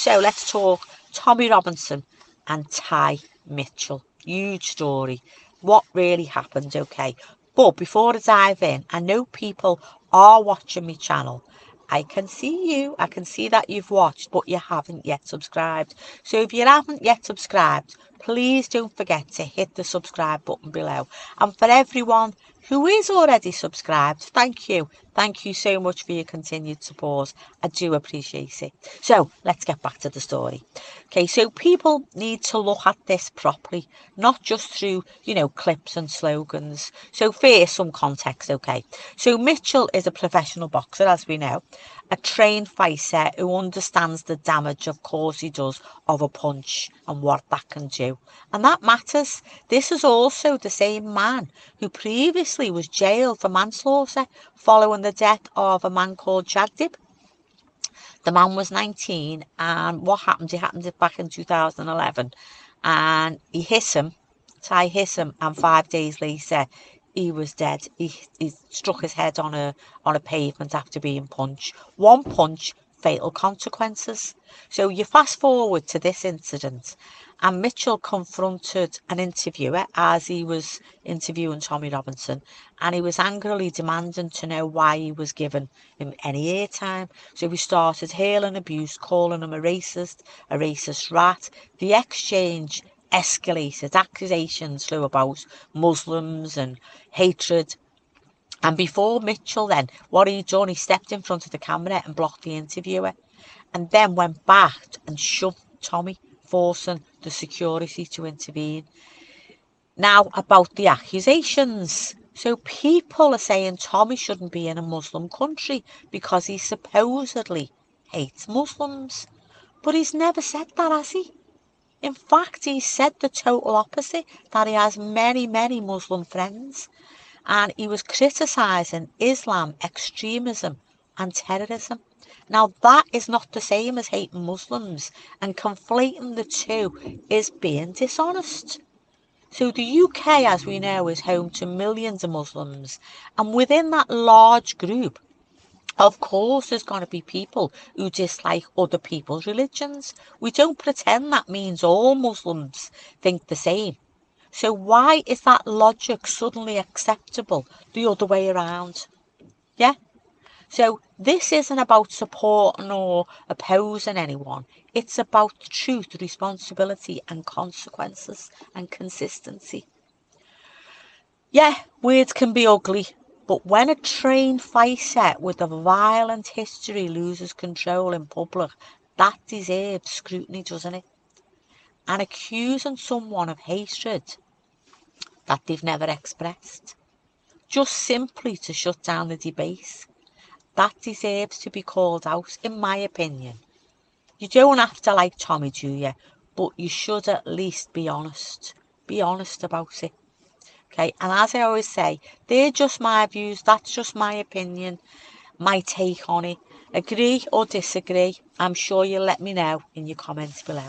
So let's talk Tommy Robinson and Ty Mitchell. Huge story. What really happened, okay? But before I dive in, I know people are watching my channel. I can see you. I can see that you've watched, but you haven't yet subscribed. So if you haven't yet subscribed, please don't forget to hit the subscribe button below. And for everyone who is already subscribed, thank you. Thank you so much for your continued support. I do appreciate it. So let's get back to the story. Okay, so people need to look at this properly, not just through, clips and slogans. So first, some context, okay. So Mitchell is a professional boxer, as we know, a trained fighter who understands the damage, of course he does, of a punch and what that can do. And that matters. This is also the same man who previously was jailed for manslaughter following the death of a man called Jagdib. The man was 19, and what happened? It happened back in 2011, and Ty hit him, and 5 days later, he was dead. He struck his head on a pavement after being punched. One punch, fatal consequences. So you fast forward to this incident, and Mitchell confronted an interviewer as he was interviewing Tommy Robinson, and he was angrily demanding to know why he was given him any airtime. So he started hailing abuse, calling him a racist rat. The exchange escalated. Accusations flew about Muslims and hatred. And before Mitchell then, what he'd done, he stepped in front of the camera and blocked the interviewer, and then went back and shoved Tommy, forcing the security to intervene. Now, about the accusations. So people are saying Tommy shouldn't be in a Muslim country because he supposedly hates Muslims. But he's never said that, has he? In fact, he said the total opposite, that he has many, many Muslim friends. And he was criticising Islam, extremism and terrorism. Now, that is not the same as hating Muslims, and conflating the two is being dishonest. So the UK, as we know, is home to millions of Muslims, and within that large group, of course, there's going to be people who dislike other people's religions. We don't pretend that means all Muslims think the same. So why is that logic suddenly acceptable the other way around? Yeah? So this isn't about supporting or opposing anyone. It's about truth, responsibility and consequences and consistency. Yeah, words can be ugly, but when a trained fighter with a violent history loses control in public, that deserves scrutiny, doesn't it? And accusing someone of hatred that they've never expressed, just simply to shut down the debate, that deserves to be called out, in my opinion. You don't have to like Tommy, do you? But you should at least be honest. Be honest about it. Okay, and as I always say, they're just my views, that's just my opinion, my take on it. Agree or disagree, I'm sure you'll let me know in your comments below.